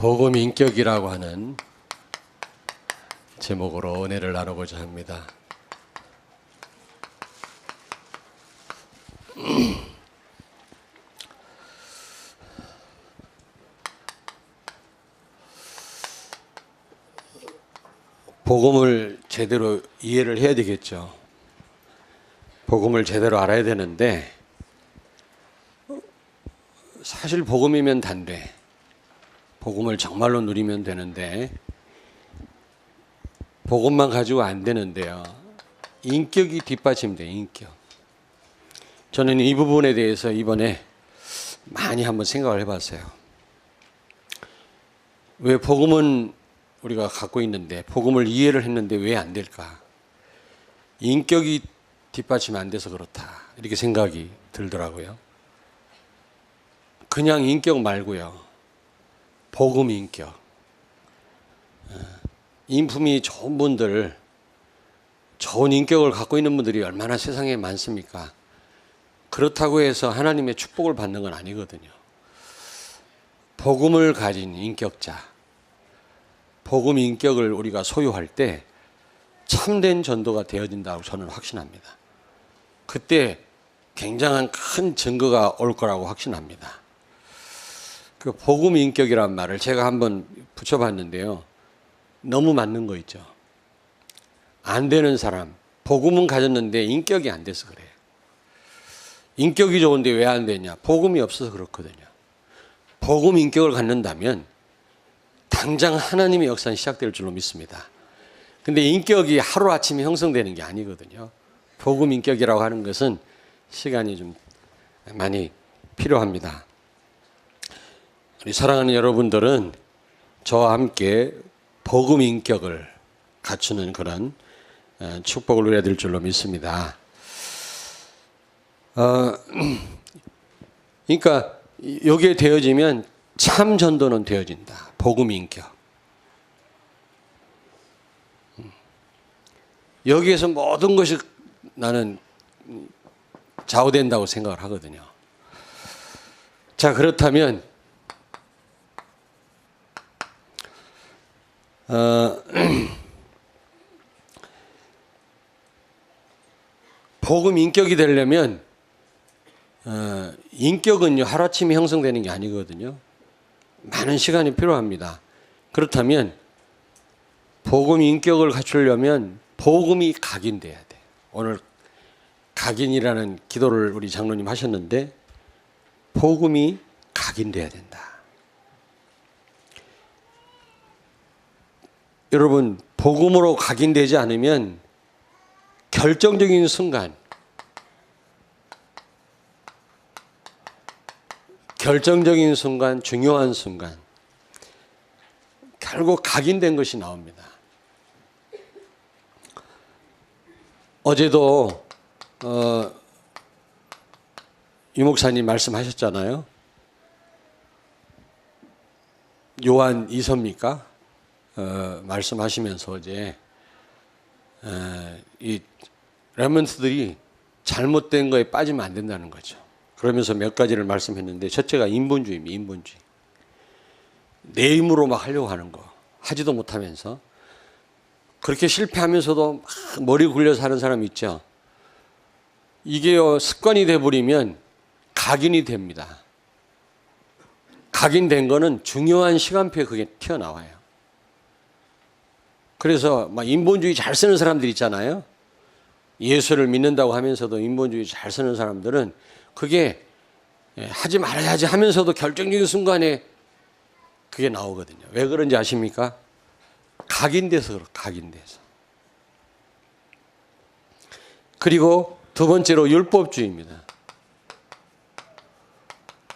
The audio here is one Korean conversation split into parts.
복음 인격이라고 하는 제목으로 은혜를 나누고자 합니다. 복음을 제대로 이해를 해야 되겠죠. 복음을 제대로 알아야 되는데 사실 복음이면 단데 복음을 정말로 누리면 되는데 복음만 가지고 안 되는데요. 인격이 뒷받침돼요. 인격. 저는 이 부분에 대해서 이번에 많이 한번 생각을 해봤어요. 왜 복음은 우리가 갖고 있는데 복음을 이해를 했는데 왜 안 될까? 인격이 뒷받침이 안 돼서 그렇다. 이렇게 생각이 들더라고요. 그냥 인격 말고요. 복음 인격. 인품이 좋은 분들, 좋은 인격을 갖고 있는 분들이 얼마나 세상에 많습니까? 그렇다고 해서 하나님의 축복을 받는 건 아니거든요. 복음을 가진 인격자, 복음 인격을 우리가 소유할 때 참된 전도가 되어진다고 저는 확신합니다. 그때 굉장한 큰 증거가 올 거라고 확신합니다. 그 복음 인격이란 말을 제가 한번 붙여봤는데요. 너무 맞는 거 있죠. 안 되는 사람, 복음은 가졌는데 인격이 안 돼서 그래요. 인격이 좋은데 왜 안 되냐? 복음이 없어서 그렇거든요. 복음 인격을 갖는다면 당장 하나님의 역사는 시작될 줄로 믿습니다. 근데 인격이 하루아침에 형성되는 게 아니거든요. 복음 인격이라고 하는 것은 시간이 좀 많이 필요합니다. 우리 사랑하는 여러분들은 저와 함께 복음 인격을 갖추는 그런 축복을 누려야 될 줄로 믿습니다. 그러니까 여기에 되어지면 참 전도는 되어진다. 복음 인격. 여기에서 모든 것이 나는 좌우된다고 생각을 하거든요. 자, 그렇다면 복음 인격이 되려면 인격은요 하루아침에 형성되는 게 아니거든요. 많은 시간이 필요합니다. 그렇다면 복음 인격을 갖추려면 복음이 각인돼야 돼. 오늘 각인이라는 기도를 우리 장로님 하셨는데 복음이 각인돼야 된다. 여러분, 복음으로 각인되지 않으면 결정적인 순간, 중요한 순간, 결국 각인된 것이 나옵니다. 어제도 유 목사님 말씀하셨잖아요. 요한 2서입니까? 말씀하시면서 어제 이 렘넌트들이 잘못된 거에 빠지면 안 된다는 거죠. 그러면서 몇 가지를 말씀했는데 첫째가 인본주의입니다. 인본주의. 내 힘으로 막 하려고 하는 거. 하지도 못하면서 그렇게 실패하면서도 막 머리 굴려서 하는 사람 있죠. 이게 습관이 돼버리면 각인이 됩니다. 각인된 거는 중요한 시간표에 그게 튀어나와요. 그래서 막 인본주의 잘 쓰는 사람들 있잖아요. 예수를 믿는다고 하면서도 인본주의 잘 쓰는 사람들은 그게 하지 말아야지 하면서도 결정적인 순간에 그게 나오거든요. 왜 그런지 아십니까? 각인돼서 그렇고, 각인돼서. 그리고 두 번째로 율법주의입니다.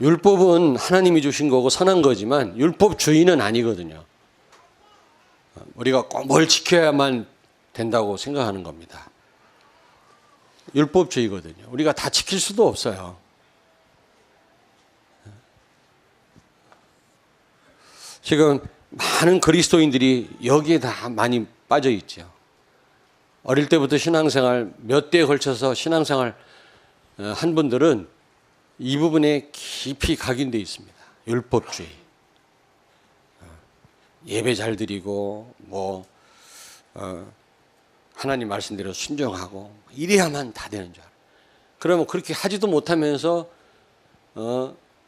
율법은 하나님이 주신 거고 선한 거지만 율법주의는 아니거든요. 우리가 꼭 뭘 지켜야만 된다고 생각하는 겁니다. 율법주의거든요. 우리가 다 지킬 수도 없어요. 지금 많은 그리스도인들이 여기에 다 많이 빠져 있죠. 어릴 때부터 신앙생활 몇 대에 걸쳐서 신앙생활 한 분들은 이 부분에 깊이 각인되어 있습니다. 율법주의. 예배 잘 드리고 뭐 하나님 말씀대로 순종하고 이래야만 다 되는 줄 알아요. 그러면 그렇게 하지도 못하면서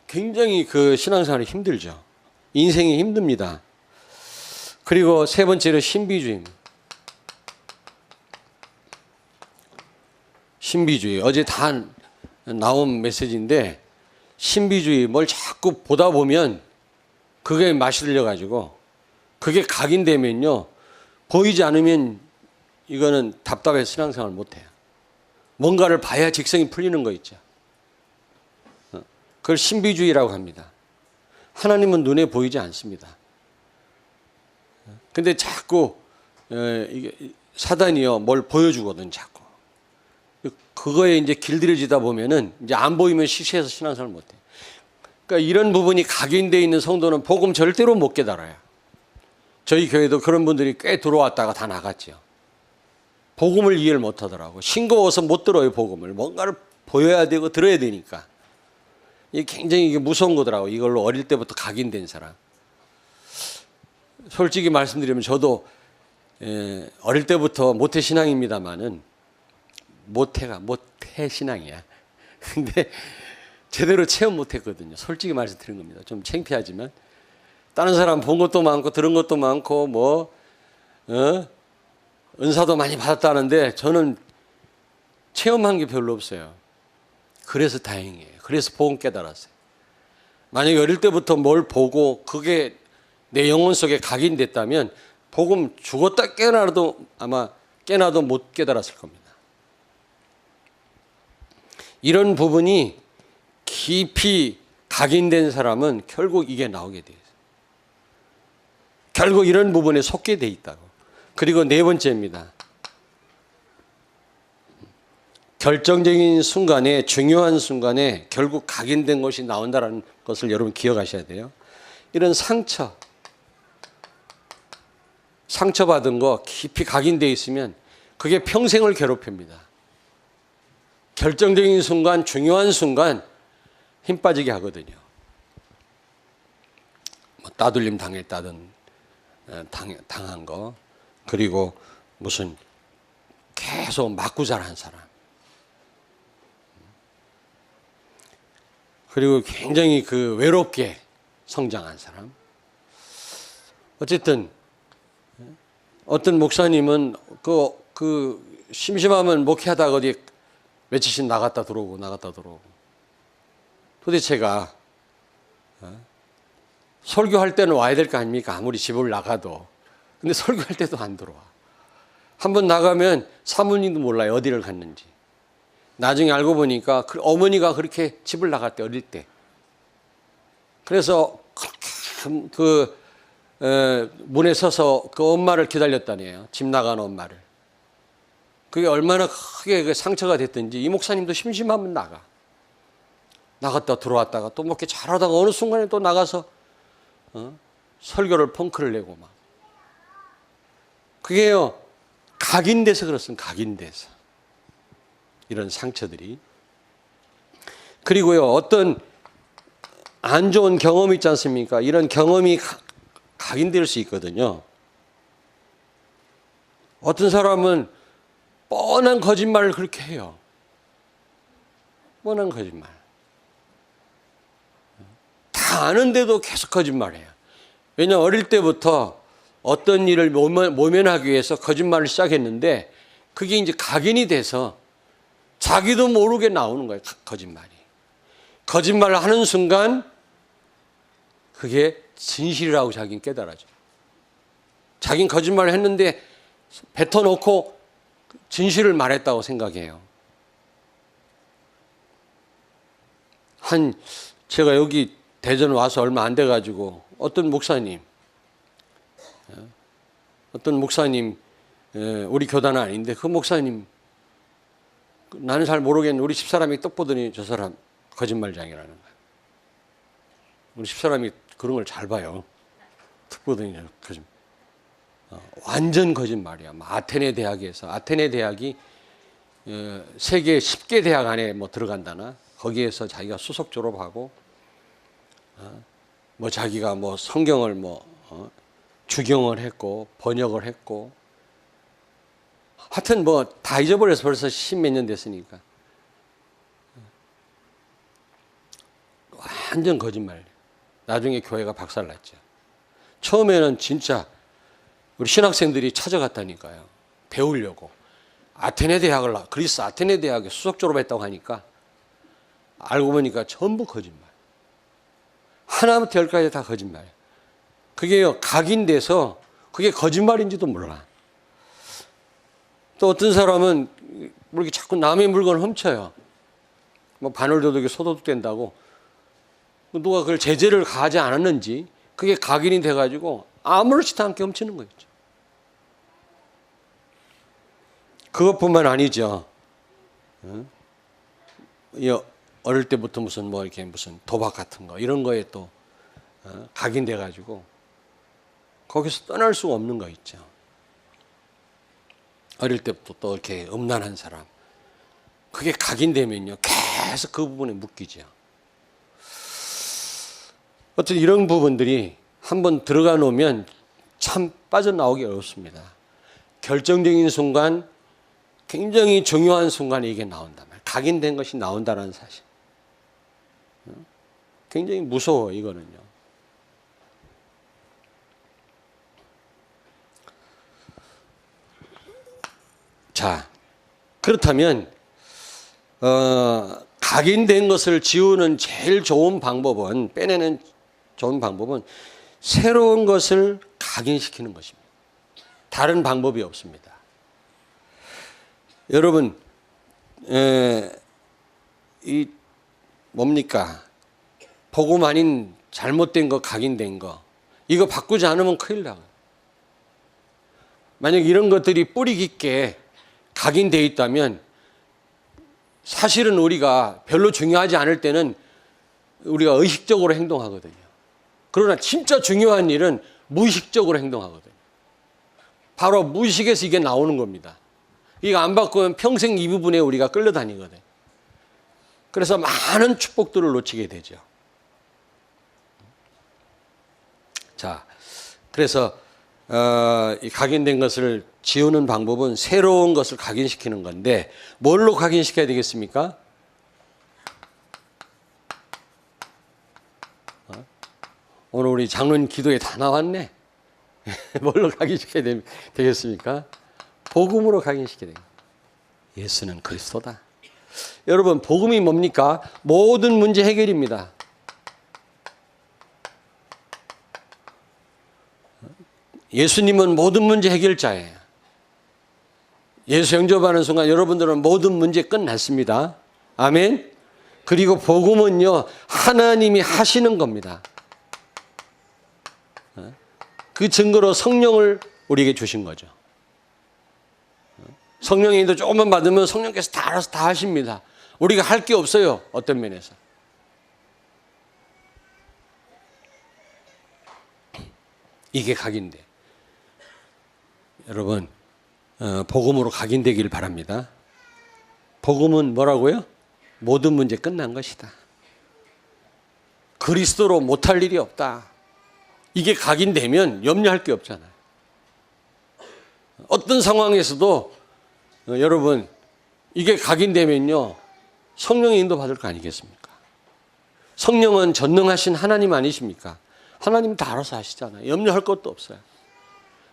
굉장히 그 신앙생활이 힘들죠. 인생이 힘듭니다. 그리고 세 번째로 신비주의입니다. 신비주의. 어제 다 나온 메시지인데 신비주의 뭘 자꾸 보다 보면 그게 맛이 들려가지고 그게 각인되면요. 보이지 않으면 이거는 답답해서 신앙생활 못해요. 뭔가를 봐야 직성이 풀리는 거 있죠. 그걸 신비주의라고 합니다. 하나님은 눈에 보이지 않습니다. 근데 자꾸 이게 사단이요 뭘 보여주거든 자꾸. 그거에 이제 길들여지다 보면은 이제 안 보이면 시시해서 신앙생활 못해. 그러니까 이런 부분이 각인되어 있는 성도는 복음 절대로 못 깨달아요. 저희 교회도 그런 분들이 꽤 들어왔다가 다 나갔죠. 복음을 이해를 못 하더라고. 싱거워서 못 들어요, 복음을. 뭔가를 보여야 되고 들어야 되니까. 이게 굉장히 이게 무서운 거더라고. 이걸로 어릴 때부터 각인된 사람. 솔직히 말씀드리면 저도 어릴 때부터 모태 신앙입니다만은 모태 신앙이야. 근데 제대로 체험 못 했거든요. 솔직히 말씀드린 겁니다. 좀 창피하지만. 다른 사람 본 것도 많고 들은 것도 많고 뭐 은사도 많이 받았다는데 저는 체험한 게 별로 없어요. 그래서 다행이에요. 그래서 복음 깨달았어요. 만약에 어릴 때부터 뭘 보고 그게 내 영혼 속에 각인됐다면 복음 죽었다 깨어나도 아마 깨어나도 못 깨달았을 겁니다. 이런 부분이 깊이 각인된 사람은 결국 이게 나오게 돼요. 결국 이런 부분에 속게 돼 있다고. 그리고 네 번째입니다. 결정적인 순간에 중요한 순간에 결국 각인된 것이 나온다는 것을 여러분 기억하셔야 돼요. 이런 상처받은 거 깊이 각인되어 있으면 그게 평생을 괴롭힙니다. 결정적인 순간, 중요한 순간 힘 빠지게 하거든요. 뭐 따돌림 당했다든 당한 거, 그리고 무슨 계속 맞고 자란 사람, 그리고 굉장히 그 외롭게 성장한 사람. 어쨌든 어떤 목사님은 그 심심하면 목회하다가 어디 며칠씩 나갔다 들어오고 도대체가 설교할 때는 와야 될 거 아닙니까? 아무리 집을 나가도. 근데 설교할 때도 안 들어와. 한번 나가면 사모님도 몰라요. 어디를 갔는지. 나중에 알고 보니까 어머니가 그렇게 집을 나갔대, 어릴 때. 그래서 문에 서서 그 엄마를 기다렸다네요. 집 나가는 엄마를. 그게 얼마나 크게 그 상처가 됐든지 이 목사님도 심심하면 나갔다 들어왔다가 또 뭐 이렇게 잘하다가 어느 순간에 또 나가서 설교를 펑크를 내고 막. 그게요, 각인돼서 그렇습니다. 각인돼서. 이런 상처들이. 그리고요, 어떤 안 좋은 경험이 있지 않습니까? 이런 경험이 각인될 수 있거든요. 어떤 사람은 뻔한 거짓말을 그렇게 해요. 뻔한 거짓말. 다 아는데도 계속 거짓말해요. 왜냐하면 어릴 때부터 어떤 일을 모면하기 위해서 거짓말을 시작했는데 그게 이제 각인이 돼서 자기도 모르게 나오는 거예요. 거짓말이. 거짓말을 하는 순간 그게 진실이라고 자기는 깨달아져. 자기는 거짓말을 했는데 뱉어놓고 진실을 말했다고 생각해요. 제가 여기 대전 와서 얼마 안 돼가지고 어떤 목사님 우리 교단은 아닌데 그 목사님 나는 잘 모르겠는데 우리 집사람이 떡 보더니 저 사람 거짓말장이라는 거예요. 우리 집사람이 그런 걸 잘 봐요. 떡 보더니 거짓말. 완전 거짓말이야. 아테네 대학에서 아테네 대학이 세계 10개 대학 안에 뭐 들어간다나 거기에서 자기가 수석 졸업하고 뭐 자기가 뭐 성경을 주경을 했고 번역을 했고 하여튼 뭐 다 잊어버려서 벌써 10몇 년 됐으니까. 완전 거짓말. 나중에 교회가 박살났죠. 처음에는 진짜 우리 신학생들이 찾아갔다니까요. 배우려고. 그리스 아테네 대학에 수석 졸업했다고 하니까 알고 보니까 전부 거짓말. 하나부터 열까지 다 거짓말. 그게요, 각인돼서 그게 거짓말인지도 몰라. 또 어떤 사람은 뭐 이렇게 자꾸 남의 물건을 훔쳐요. 뭐 바늘도둑이 소도둑 된다고. 누가 그걸 제재를 가하지 않았는지 그게 각인이 돼가지고 아무렇지도 않게 훔치는 거였죠. 그것뿐만 아니죠. 어릴 때부터 무슨 도박 같은 거 이런 거에 또 각인돼가지고 거기서 떠날 수가 없는 거 있죠. 어릴 때부터 또 이렇게 음란한 사람. 그게 각인되면요. 계속 그 부분에 묶이죠. 어쨌든 이런 부분들이 한번 들어가 놓으면 참 빠져나오기 어렵습니다. 결정적인 순간, 굉장히 중요한 순간에 이게 나온단 말이에요. 각인된 것이 나온다는 사실. 굉장히 무서워, 이거는요. 자, 그렇다면 각인된 것을 지우는 제일 좋은 방법은, 빼내는 좋은 방법은 새로운 것을 각인시키는 것입니다. 다른 방법이 없습니다. 여러분, 이 뭡니까? 복음 아닌 잘못된 거, 각인된 거, 이거 바꾸지 않으면 큰일 나요. 만약 이런 것들이 뿌리 깊게 각인되어 있다면 사실은 우리가 별로 중요하지 않을 때는 우리가 의식적으로 행동하거든요. 그러나 진짜 중요한 일은 무의식적으로 행동하거든요. 바로 무의식에서 이게 나오는 겁니다. 이거 안 바꾸면 평생 이 부분에 우리가 끌려다니거든요. 그래서 많은 축복들을 놓치게 되죠. 자, 그래서 이 각인된 것을 지우는 방법은 새로운 것을 각인시키는 건데, 뭘로 각인시켜야 되겠습니까? 오늘 우리 장로님 기도에 다 나왔네. 뭘로 각인시켜야 되겠습니까? 복음으로 각인시켜야 됩니다. 예수는 그리스도다. 여러분, 복음이 뭡니까? 모든 문제 해결입니다. 예수님은 모든 문제 해결자예요. 예수 영접하는 순간 여러분들은 모든 문제 끝났습니다. 아멘. 그리고 복음은요, 하나님이 하시는 겁니다. 그 증거로 성령을 우리에게 주신 거죠. 성령의 인도 조금만 받으면 성령께서 다 알아서 다 하십니다. 우리가 할 게 없어요. 어떤 면에서. 이게 각인돼. 여러분, 복음으로 각인되길 바랍니다. 복음은 뭐라고요? 모든 문제 끝난 것이다. 그리스도로 못할 일이 없다. 이게 각인되면 염려할 게 없잖아요. 어떤 상황에서도 여러분, 이게 각인되면요, 성령의 인도 받을 거 아니겠습니까? 성령은 전능하신 하나님 아니십니까? 하나님 다 알아서 하시잖아요. 염려할 것도 없어요.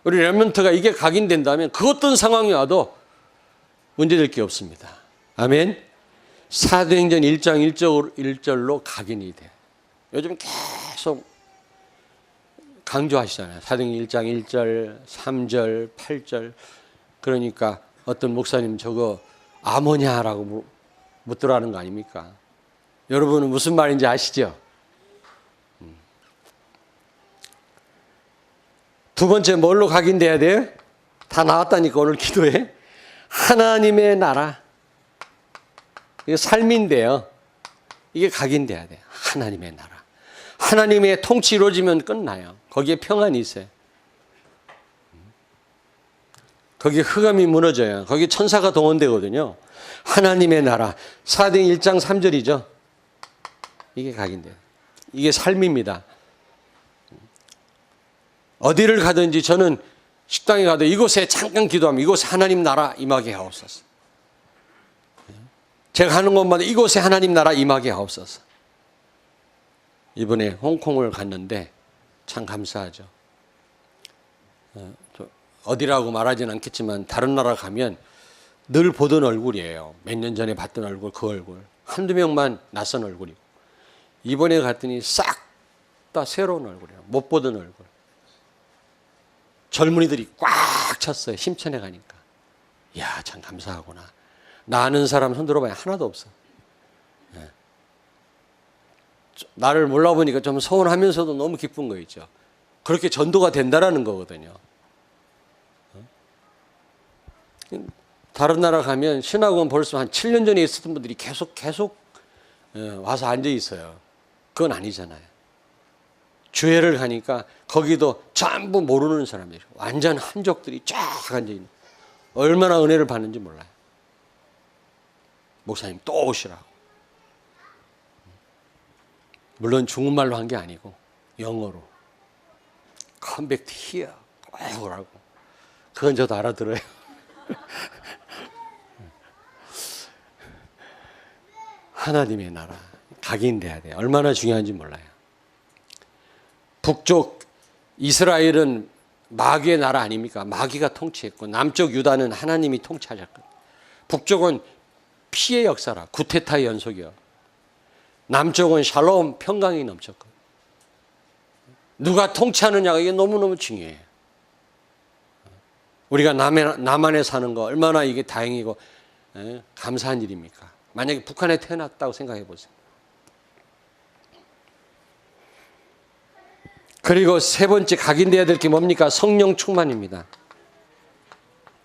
우리 렘넌트가 이게 각인된다면 그 어떤 상황이 와도 문제될 게 없습니다. 아멘. 사도행전 1장 1절로 각인이 돼요. 요즘 계속 강조하시잖아요. 사도행전 1장 1절, 3절, 8절. 그러니까 어떤 목사님 저거 아모냐라고 묻더라는 거 아닙니까? 여러분은 무슨 말인지 아시죠? 두 번째 뭘로 각인돼야 돼요? 다 나왔다니까 오늘 기도에. 하나님의 나라. 이게 삶인데요. 이게 각인돼야 돼요. 하나님의 나라. 하나님의 통치 이루어지면 끝나요. 거기에 평안이 있어요. 거기에 흑암이 무너져요. 거기에 천사가 동원되거든요. 하나님의 나라. 사도행전 1장 3절이죠. 이게 각인돼요. 이게 삶입니다. 어디를 가든지 저는 식당에 가도 이곳에 잠깐 기도하면 이곳에 하나님 나라 임하게 하옵소서. 제가 하는 것마다 이곳에 하나님 나라 임하게 하옵소서. 이번에 홍콩을 갔는데 참 감사하죠. 어디라고 말하지는 않겠지만 다른 나라 가면 늘 보던 얼굴이에요. 몇 년 전에 봤던 얼굴, 그 얼굴. 한두 명만 낯선 얼굴이고. 이번에 갔더니 싹 다 새로운 얼굴이에요. 못 보던 얼굴. 젊은이들이 꽉 찼어요. 심천에 가니까. 이야, 참 감사하구나. 나 아는 사람 손 들어봐야 하나도 없어. 나를 몰라보니까 좀 서운하면서도 너무 기쁜 거 있죠. 그렇게 전도가 된다라는 거거든요. 다른 나라 가면 신학원 벌써 한 7년 전에 있었던 분들이 계속 와서 앉아 있어요. 그건 아니잖아요. 주회를 가니까 거기도 전부 모르는 사람들이 완전 한족들이 쫙 앉아 있는. 얼마나 은혜를 받는지 몰라요. 목사님 또 오시라고. 물론 중국말로 한 게 아니고 영어로 Come back to here 꼭 오라고. 그건 저도 알아들어요. 하나님의 나라 각인돼야 돼요. 얼마나 중요한지 몰라요. 북쪽 이스라엘은 마귀의 나라 아닙니까? 마귀가 통치했고 남쪽 유다는 하나님이 통치하셨거든요. 북쪽은 피의 역사라 구테타의 연속이요. 남쪽은 샬롬 평강이 넘쳤거든요. 누가 통치하느냐가 이게 너무너무 중요해요. 우리가 남한에 사는 거 얼마나 이게 다행이고 감사한 일입니까? 만약에 북한에 태어났다고 생각해 보세요. 그리고 세 번째 각인돼야 될 게 뭡니까? 성령 충만입니다.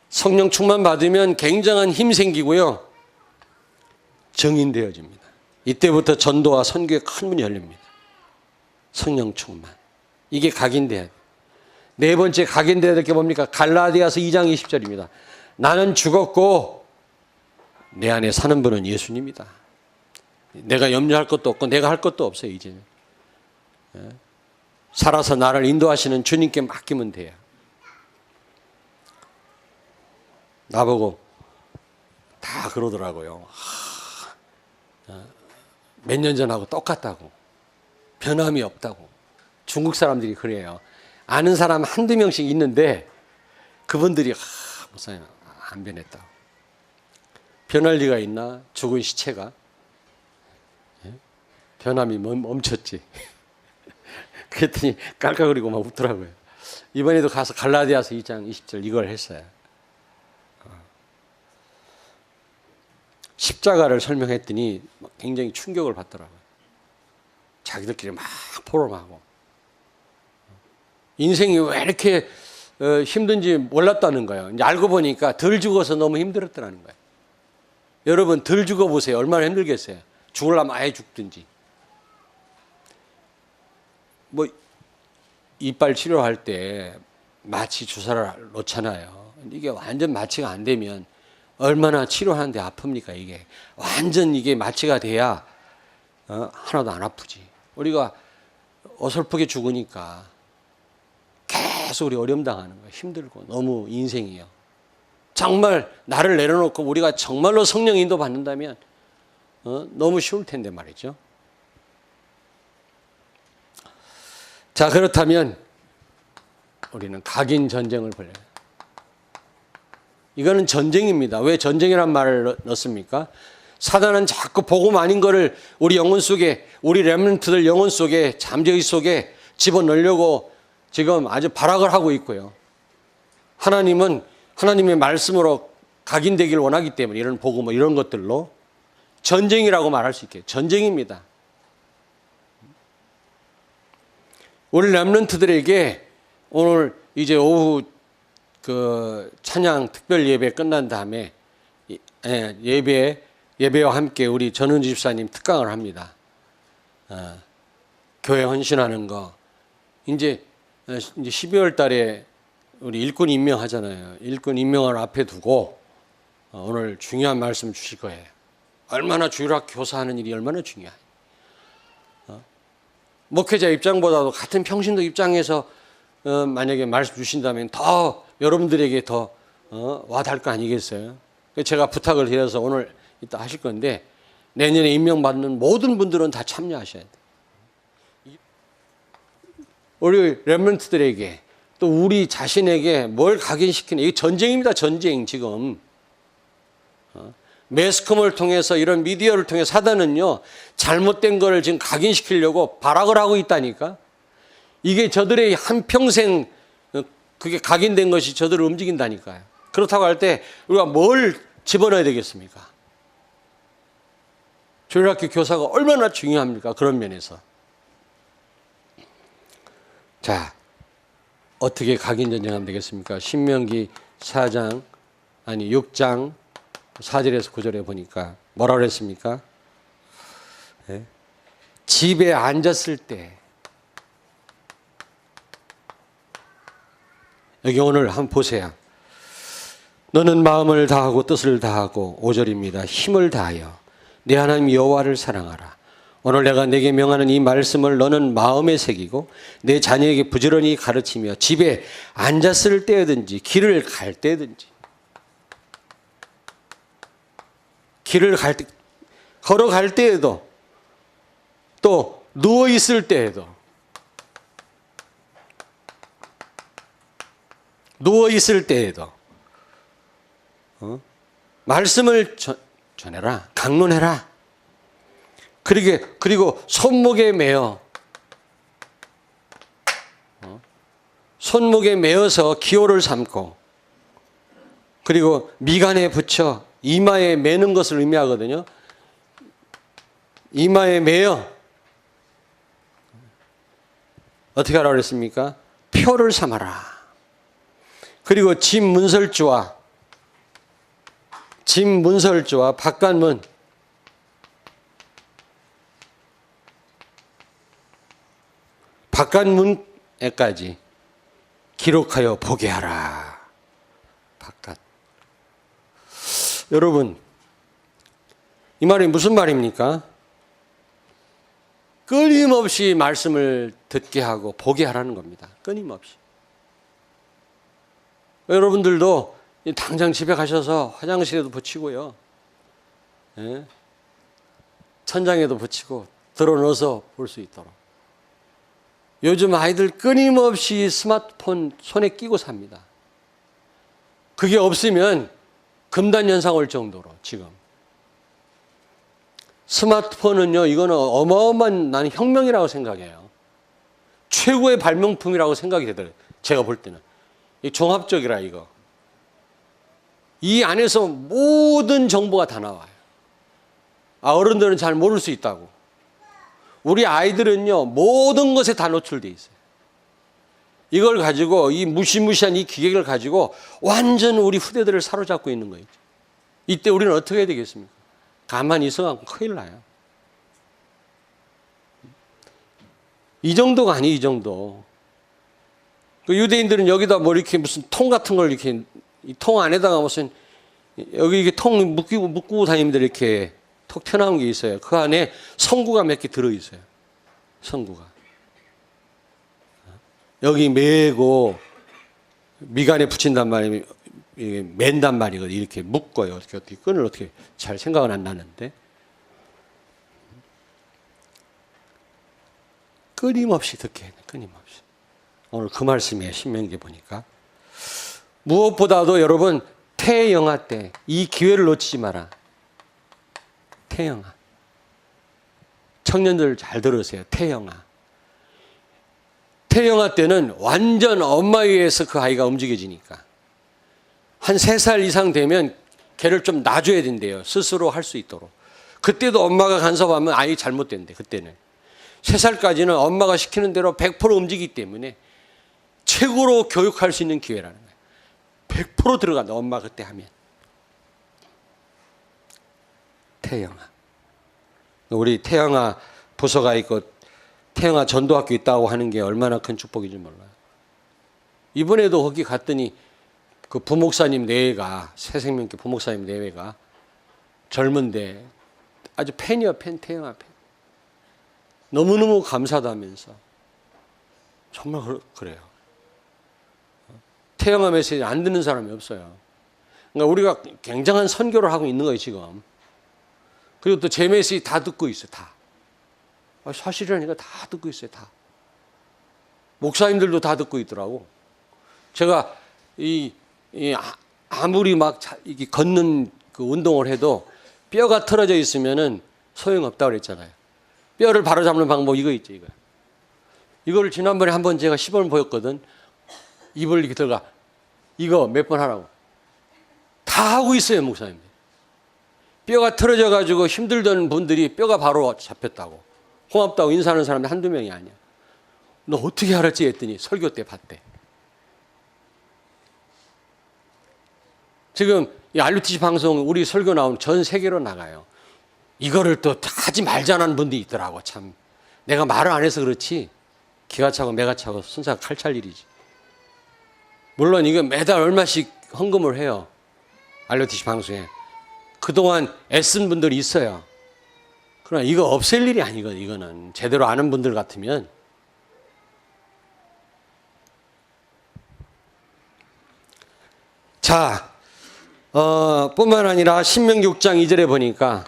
성령 충만 받으면 굉장한 힘이 생기고요. 정인되어집니다. 이때부터 전도와 선교에 큰 문이 열립니다. 성령 충만. 이게 각인돼야 돼요. 네 번째 각인돼야 될 게 뭡니까? 갈라디아서 2장 20절입니다. 나는 죽었고 내 안에 사는 분은 예수님이다. 내가 염려할 것도 없고 내가 할 것도 없어요. 이제는. 살아서 나를 인도하시는 주님께 맡기면 돼요. 나보고 다 그러더라고요. 몇 년 전하고 똑같다고. 변함이 없다고. 중국 사람들이 그래요. 아는 사람 한두 명씩 있는데 그분들이 목사님 안 변했다고. 변할 리가 있나? 죽은 시체가. 변함이 멈췄지. 그랬더니 깔깔거리고 막 웃더라고요. 이번에도 가서 갈라디아서 2장 20절 이걸 했어요. 십자가를 설명했더니 굉장히 충격을 받더라고요. 자기들끼리 막 포럼하고. 인생이 왜 이렇게 힘든지 몰랐다는 거예요. 이제 알고 보니까 덜 죽어서 너무 힘들었다는 거예요. 여러분 덜 죽어보세요. 얼마나 힘들겠어요. 죽으려면 아예 죽든지. 뭐 이빨 치료할 때 마취 주사를 놓잖아요. 이게 완전 마취가 안 되면 얼마나 치료하는데 아픕니까? 이게 완전 이게 마취가 돼야 하나도 안 아프지. 우리가 어설프게 죽으니까 계속 우리 어려움 당하는 거예요. 힘들고 너무 인생이요. 정말 나를 내려놓고 우리가 정말로 성령 인도 받는다면 너무 쉬울 텐데 말이죠. 자, 그렇다면 우리는 각인 전쟁을 벌여요. 이거는 전쟁입니다. 왜 전쟁이란 말을 넣습니까? 사단은 자꾸 복음 아닌 거를 우리 영혼 속에, 우리 렘넌트들 영혼 속에, 잠재의 속에 집어넣으려고 지금 아주 발악을 하고 있고요. 하나님은 하나님의 말씀으로 각인되기를 원하기 때문에 이런 복음 이런 것들로 전쟁이라고 말할 수 있게 전쟁입니다. 우리 렘넌트들에게 오늘 이제 오후 그 찬양 특별 예배 끝난 다음에 예배와 함께 우리 전은주 집사님 특강을 합니다. 교회 헌신하는 거. 이제 12월 달에 우리 일꾼 임명하잖아요. 일꾼 임명을 앞에 두고 오늘 중요한 말씀 주실 거예요. 얼마나 주일학 교사하는 일이 얼마나 중요해. 목회자 입장보다도 같은 평신도 입장에서 만약에 말씀 주신다면 더 여러분들에게 더 와닿을 거 아니겠어요? 제가 부탁을 드려서 오늘 이따 하실 건데 내년에 임명받는 모든 분들은 다 참여하셔야 돼요. 우리 렘넌트들에게 또 우리 자신에게 뭘 각인시키는, 이게 전쟁입니다. 전쟁 지금. 매스컴을 통해서 이런 미디어를 통해 사단은요 잘못된 거를 지금 각인시키려고 발악을 하고 있다니까. 이게 저들의 한평생 그게 각인된 것이 저들을 움직인다니까요. 그렇다고 할 때 우리가 뭘 집어넣어야 되겠습니까? 주일학교 교사가 얼마나 중요합니까? 그런 면에서. 자, 어떻게 각인 전쟁하면 되겠습니까? 신명기 4장, 아니 6장 4절에서 9절에 보니까 뭐라 그랬습니까? 네? 집에 앉았을 때, 여기 오늘 한번 보세요. 너는 마음을 다하고 뜻을 다하고 5절입니다. 힘을 다하여 내 하나님 여호와를 사랑하라. 오늘 내가 내게 명하는 이 말씀을 너는 마음에 새기고 내 자녀에게 부지런히 가르치며 집에 앉았을 때든지 길을 갈 때든지, 길을 갈 때, 걸어갈 때에도 또 누워 있을 때에도, 누워 있을 때에도 말씀을 전해라, 강론해라. 그리고 손목에 매어, 손목에 매어서 기호를 삼고, 그리고 미간에 붙여 이마에 매는 것을 의미하거든요. 이마에 매어 어떻게 하라고 그랬습니까? 표를 삼아라. 그리고 집 문설주와 바깥문, 바깥문에까지 기록하여 보게 하라. 바깥. 여러분, 이 말이 무슨 말입니까? 끊임없이 말씀을 듣게 하고 보게 하라는 겁니다. 끊임없이. 여러분들도 당장 집에 가셔서 화장실에도 붙이고요, 예? 천장에도 붙이고 들어 넣어서 볼 수 있도록. 요즘 아이들 끊임없이 스마트폰 손에 끼고 삽니다. 그게 없으면 금단현상 올 정도로 지금. 스마트폰은요, 이거는 어마어마한, 나는 혁명이라고 생각해요. 최고의 발명품이라고 생각이 되더라고요. 제가 볼 때는. 이 종합적이라 이거. 이 안에서 모든 정보가 다 나와요. 어른들은 잘 모를 수 있다고. 우리 아이들은요, 모든 것에 다 노출되어 있어요. 이걸 가지고, 이 무시무시한 이 기계를 가지고 완전 우리 후대들을 사로잡고 있는 거죠. 이때 우리는 어떻게 해야 되겠습니까? 가만히 있어갖고 큰일 나요. 이 정도가 아니에요, 이 정도. 그 유대인들은 여기다 뭐 이렇게 무슨 통 같은 걸 이렇게, 이 통 안에다가 무슨, 여기 이게 통 묶고 다니면서 이렇게 톡 튀어나온 게 있어요. 그 안에 성구가 몇 개 들어있어요. 성구가. 여기 매고 미간에 붙인단 말이에요. 맨단 말이거든요. 이렇게 묶어요. 어떻게 끈을 어떻게 잘 생각은 안 나는데. 끊임없이 듣게 해요. 끊임없이. 오늘 그 말씀이에요. 신명기 보니까. 무엇보다도 여러분, 태영아 때 이 기회를 놓치지 마라. 태영아. 청년들 잘 들으세요. 태영아. 태영아 때는 완전 엄마에 의해서 그 아이가 움직여지니까. 한 3살 이상 되면 걔를 좀 놔줘야 된대요. 스스로 할 수 있도록. 그때도 엄마가 간섭하면 아이 잘못된대. 그때는. 3살까지는 엄마가 시키는 대로 100% 움직이기 때문에 최고로 교육할 수 있는 기회라는 거예요. 100% 들어간다. 엄마 그때 하면. 태영아. 우리 태영아 부서가 있고 태영아 전도학교 있다고 하는 게 얼마나 큰 축복인지 몰라요. 이번에도 거기 갔더니 그 부목사님 내외가, 새생명교 부목사님 내외가 젊은데 아주 팬이요, 팬, 태영아 팬. 너무너무 감사하다면서. 정말 그래요. 태영아 메시지 안 듣는 사람이 없어요. 그러니까 우리가 굉장한 선교를 하고 있는 거예요, 지금. 그리고 또 제 메시지 다 듣고 있어요, 다. 사실이라니까 다 듣고 있어요, 다. 목사님들도 다 듣고 있더라고. 제가 아무리 막 이게 걷는 그 운동을 해도 뼈가 틀어져 있으면은 소용없다고 그랬잖아요. 뼈를 바로잡는 방법 이거 있죠, 이거. 이거를 지난번에 한번 제가 시범을 보였거든. 입을 이렇게 들어가. 이거 몇 번 하라고. 다 하고 있어요, 목사님. 뼈가 틀어져 가지고 힘들던 분들이 뼈가 바로 잡혔다고. 고맙다고 인사하는 사람이 한두 명이 아니야. 너 어떻게 알았지 했더니 설교 때 봤대. 지금 이 RUTC 방송 우리 설교 나오면 전 세계로 나가요. 이거를 또 하지 말자는 분도 있더라고. 참 내가 말을 안 해서 그렇지 기가 차고 매가 차고 순사가 칼찰 일이지. 물론 이거 매달 얼마씩 헌금을 해요. RUTC 방송에. 그동안 애쓴 분들이 있어요. 그러나 이거 없앨 일이 아니거든. 이거는 제대로 아는 분들 같으면. 자, 뿐만 아니라 신명기 6장 2절에 보니까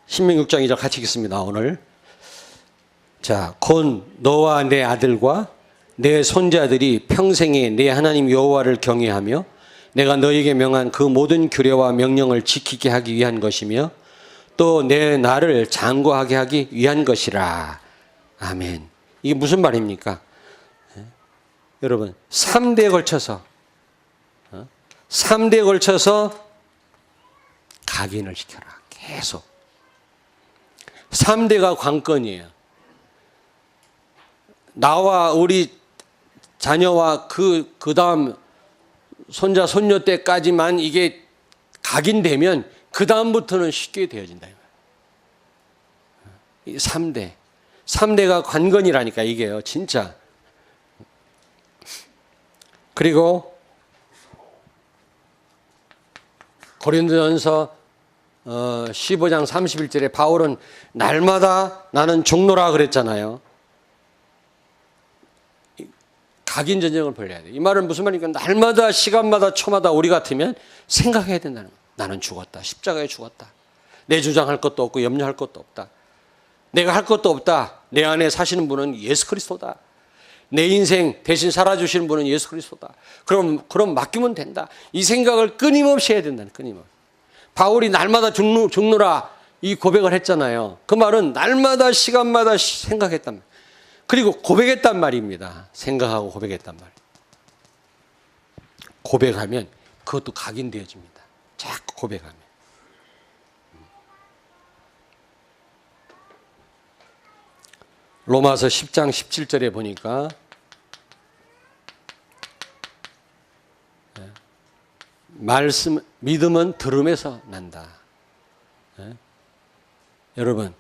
신명기 6장 2절 같이 읽습니다. 오늘. 자, 곧 너와 내 아들과 내 손자들이 평생에 내 하나님 여호와를 경외하며 내가 너에게 명한 그 모든 규례와 명령을 지키게 하기 위한 것이며 또 내 나를 장구하게 하기 위한 것이라. 아멘. 이게 무슨 말입니까? 여러분 3대에 걸쳐서 각인을 시켜라. 계속 3대가 관건이에요. 나와 우리 자녀와 그 다음 손자 손녀 때까지만 이게 각인되면 그 다음부터는 쉽게 되어진다. 이 3대가 관건이라니까 이게요, 진짜. 그리고 고린도전서 15장 31절에 바울은 날마다 나는 죽노라 그랬잖아요. 각인 전쟁을 벌여야 돼. 이 말은 무슨 말입니까? 날마다 시간마다 초마다 우리 같으면 생각해야 된다는 거예요. 나는 죽었다. 십자가에 죽었다. 내 주장할 것도 없고 염려할 것도 없다. 내가 할 것도 없다. 내 안에 사시는 분은 예수 그리스도다. 내 인생 대신 살아주시는 분은 예수 그리스도다. 그럼 맡기면 된다. 이 생각을 끊임없이 해야 된다는, 끊임없이. 바울이 날마다 죽노라 이 고백을 했잖아요. 그 말은 날마다 시간마다 생각했단 말이에요. 그리고 고백했단 말입니다. 생각하고 고백했단 말이에요. 고백하면 그것도 각인되어집니다. 자꾸 고백하면. 로마서 10장 17절에 보니까 믿음은 들음에서 난다. 여러분,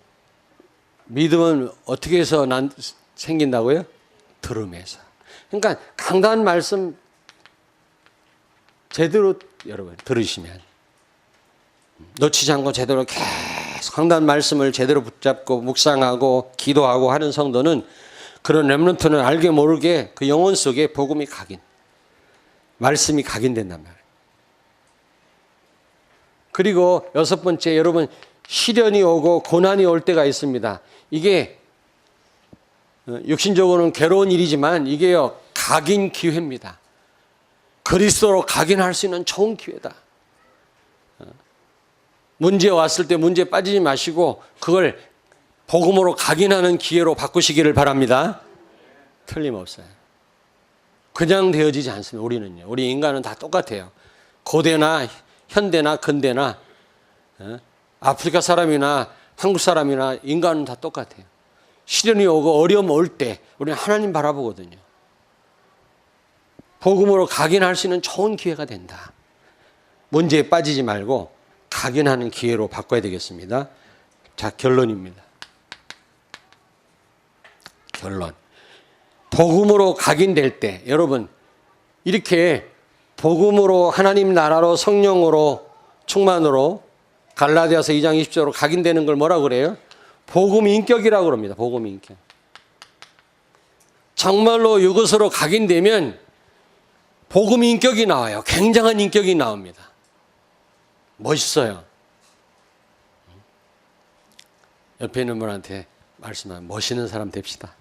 믿음은 어떻게 해서 생긴다고요? 들음에서. 그러니까 강단 말씀 제대로 여러분 들으시면 놓치지 않고 제대로 계속 강단 말씀을 제대로 붙잡고 묵상하고 기도하고 하는 성도는 그런 렘넌트는 알게 모르게 그 영혼 속에 복음이 각인, 말씀이 각인된단 말이에요. 그리고 6번째, 여러분 시련이 오고 고난이 올 때가 있습니다. 이게 육신적으로는 괴로운 일이지만 이게요 각인 기회입니다. 그리스도로 각인할 수 있는 좋은 기회다. 문제 왔을 때 문제 빠지지 마시고 그걸 복음으로 각인하는 기회로 바꾸시기를 바랍니다. 틀림없어요. 그냥 되어지지 않습니다. 우리는요. 우리 인간은 다 똑같아요. 고대나 현대나 근대나 아프리카 사람이나 한국 사람이나 인간은 다 똑같아요. 시련이 오고 어려움 올 때 우리는 하나님 바라보거든요. 복음으로 각인할 수 있는 좋은 기회가 된다. 문제에 빠지지 말고 각인하는 기회로 바꿔야 되겠습니다. 자, 결론입니다. 결론. 복음으로 각인될 때 여러분 이렇게 복음으로 하나님 나라로 성령으로 충만으로 갈라디아서 2장 20절로 각인되는 걸 뭐라고 그래요? 복음 인격이라고 그럽니다. 복음 인격. 정말로 이것으로 각인되면 복음 인격이 나와요. 굉장한 인격이 나옵니다. 멋있어요. 옆에 있는 분한테 말씀하면 멋있는 사람 됩시다.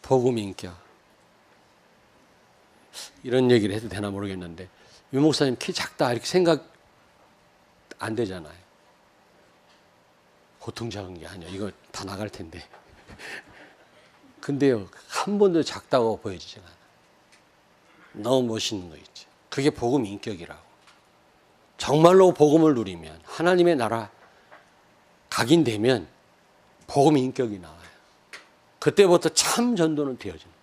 복음 인격. 이런 얘기를 해도 되나 모르겠는데 유 목사님 키 작다 이렇게 생각 안 되잖아요. 보통 작은 게 아니야. 이거 다 나갈 텐데. 근데요, 한 번도 작다고 보여지지 않아. 너무 멋있는 거 있지. 그게 복음 인격이라고. 정말로 복음을 누리면 하나님의 나라 각인되면 복음 인격이 나와요. 그때부터 참 전도는 되어집니다.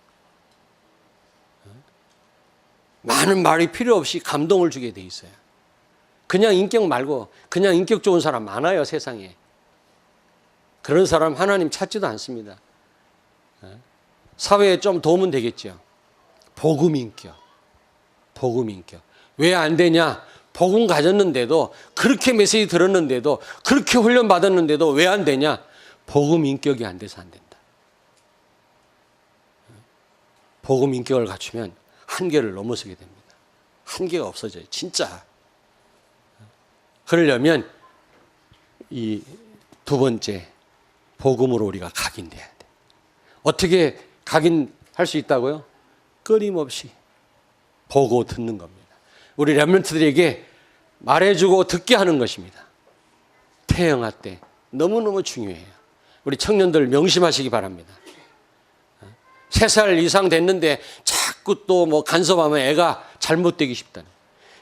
많은 말이 필요 없이 감동을 주게 돼 있어요. 그냥 인격 말고 그냥 인격 좋은 사람 많아요, 세상에. 그런 사람 하나님 찾지도 않습니다. 사회에 좀 도움은 되겠죠. 복음 인격. 복음 인격. 왜 안 되냐? 복음 가졌는데도, 그렇게 메시지 들었는데도, 그렇게 훈련 받았는데도 왜 안 되냐? 복음 인격이 안 돼서 안 된다. 복음 인격을 갖추면 한계를 넘어서게 됩니다. 한계가 없어져요. 진짜. 그러려면 이 두 번째, 복음으로 우리가 각인돼야 돼. 어떻게 각인할 수 있다고요? 끊임없이 보고 듣는 겁니다. 우리 렘넌트들에게 말해주고 듣게 하는 것입니다. 태영아 때 너무너무 중요해요. 우리 청년들 명심하시기 바랍니다. 3살 이상 됐는데 자꾸 또 뭐 간섭하면 애가 잘못되기 쉽다는.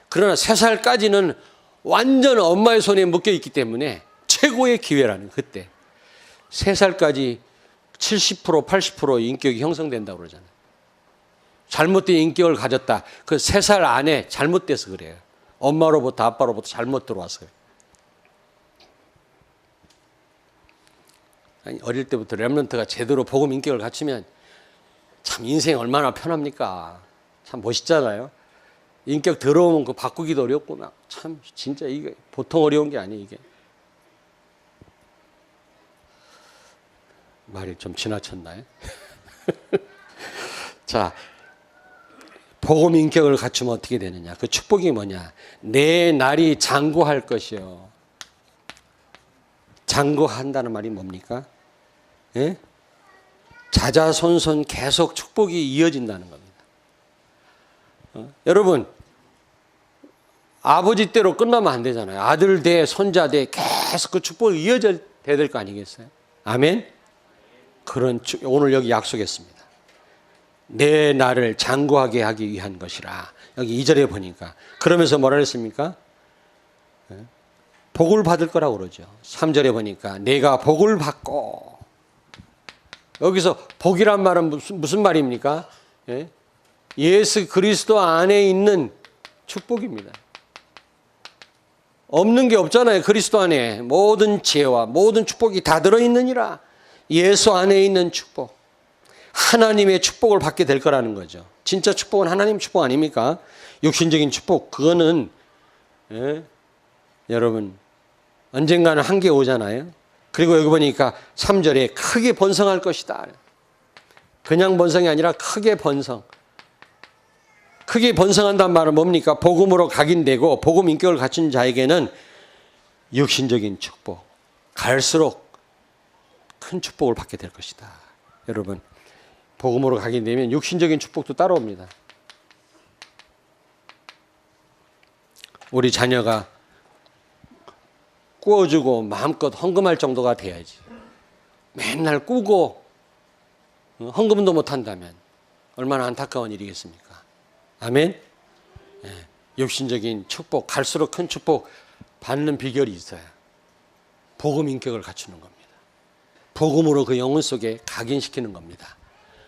그러나 3살까지는 완전 엄마의 손에 묶여 있기 때문에 최고의 기회라는, 그때 3살까지 70% 80% 인격이 형성된다고 그러잖아요. 잘못된 인격을 가졌다. 그 3살 안에 잘못돼서 그래요. 엄마로부터 아빠로부터 잘못 들어와서요. 아니, 어릴 때부터 렘넌트가 제대로 복음 인격을 갖추면 참 인생 얼마나 편합니까? 참 멋있잖아요. 인격 더러우면 그 바꾸기도 어렵고 막 참 진짜 이게 보통 어려운 게 아니에요, 이게. 말이 좀 지나쳤나요? 자, 복음 인격을 갖추면 어떻게 되느냐? 그 축복이 뭐냐? 내 날이 장구할 것이요. 장구한다는 말이 뭡니까? 예? 자자손손 계속 축복이 이어진다는 겁니다. 여러분, 아버지 때로 끝나면 안 되잖아요. 아들 대 손자 대 계속 그 축복이 이어져야 될 거 아니겠어요? 아멘? 그런 오늘 여기 약속했습니다. 내 날을 장구하게 하기 위한 것이라. 여기 2절에 보니까 그러면서 뭐라 했습니까? 복을 받을 거라고 그러죠. 3절에 보니까 내가 복을 받고. 여기서 복이란 말은 무슨 말입니까? 예수 그리스도 안에 있는 축복입니다. 없는 게 없잖아요. 그리스도 안에 모든 지혜와 모든 축복이 다 들어있느니라. 예수 안에 있는 축복. 하나님의 축복을 받게 될 거라는 거죠. 진짜 축복은 하나님 축복 아닙니까? 육신적인 축복, 그거는 여러분 언젠가는 한계 오잖아요. 그리고 여기 보니까 3절에 크게 번성할 것이다. 그냥 번성이 아니라 크게 번성. 크게 번성한다는 말은 뭡니까? 복음으로 각인되고 복음 인격을 갖춘 자에게는 육신적인 축복, 갈수록 큰 축복을 받게 될 것이다. 여러분, 복음으로 각인되면 육신적인 축복도 따라옵니다. 우리 자녀가 꾸어주고 마음껏 헌금할 정도가 돼야지. 맨날 꾸고 헌금도 못한다면 얼마나 안타까운 일이겠습니까? 아멘? 육신적인 축복, 갈수록 큰 축복 받는 비결이 있어요. 복음 인격을 갖추는 겁니다. 복음으로 그 영혼 속에 각인시키는 겁니다.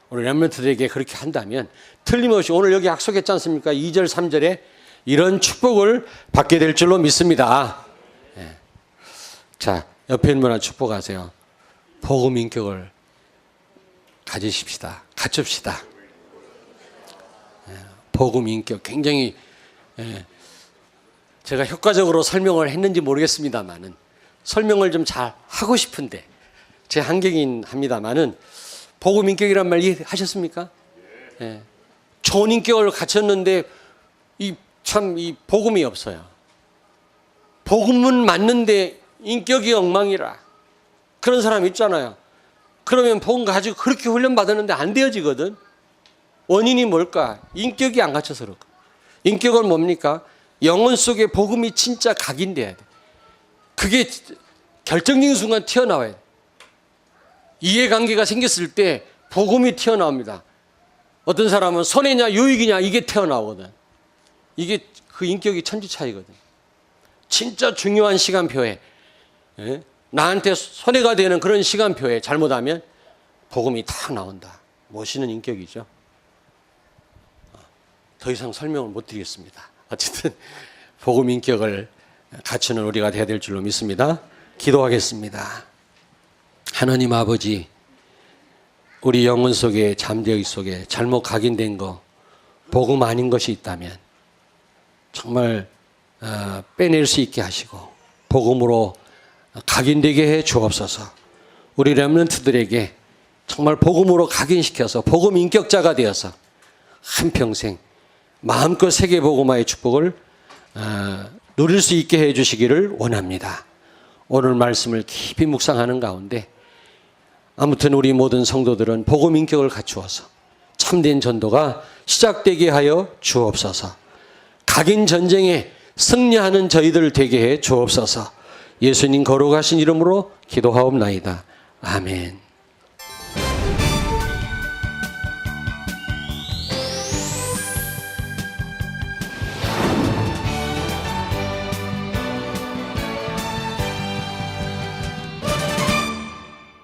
우리 렘넌트들에게 그렇게 한다면 틀림없이 오늘 여기 약속했지 않습니까? 2절 3절에 이런 축복을 받게 될 줄로 믿습니다. 자, 옆에 있는 분한테 축복하세요. 복음 인격을 가지십시다. 갖춥시다. 복음 인격 굉장히 제가 효과적으로 설명을 했는지 모르겠습니다만은 설명을 좀 잘 하고 싶은데 제 한계긴 합니다만은 복음 인격이란 말 이해하셨습니까? 예. 좋은 인격을 갖췄는데 이 복음이 없어요. 복음은 맞는데 인격이 엉망이라. 그런 사람 있잖아요. 그러면 복음 가지고 그렇게 훈련 받았는데 안 되어지거든. 원인이 뭘까? 인격이 안 갖춰서 그럴까. 인격은 뭡니까? 영혼 속에 복음이 진짜 각인돼야 돼. 그게 결정적인 순간 튀어나와야 돼. 이해관계가 생겼을 때 복음이 튀어나옵니다. 어떤 사람은 손해냐 유익이냐 이게 튀어나오거든. 이게 그 인격이 천지 차이거든. 진짜 중요한 시간표에, 나한테 손해가 되는 그런 시간표에 잘못하면 복음이 탁 나온다. 멋있는 인격이죠. 더 이상 설명을 못 드리겠습니다. 어쨌든 복음 인격을 갖추는 우리가 되어야 될 줄로 믿습니다. 기도하겠습니다. 하나님 아버지, 우리 영혼 속에, 잠재의 속에 잘못 각인된 거, 복음 아닌 것이 있다면 정말 빼낼 수 있게 하시고 복음으로 각인되게 해 주옵소서. 우리 렘넌트들에게 정말 복음으로 각인시켜서 복음 인격자가 되어서 한평생 마음껏 세계 복음화의 축복을 누릴 수 있게 해 주시기를 원합니다. 오늘 말씀을 깊이 묵상하는 가운데 아무튼 우리 모든 성도들은 복음 인격을 갖추어서 참된 전도가 시작되게 하여 주옵소서. 각인 전쟁에 승리하는 저희들 되게 해 주옵소서. 예수님 거룩하신 이름으로 기도하옵나이다. 아멘.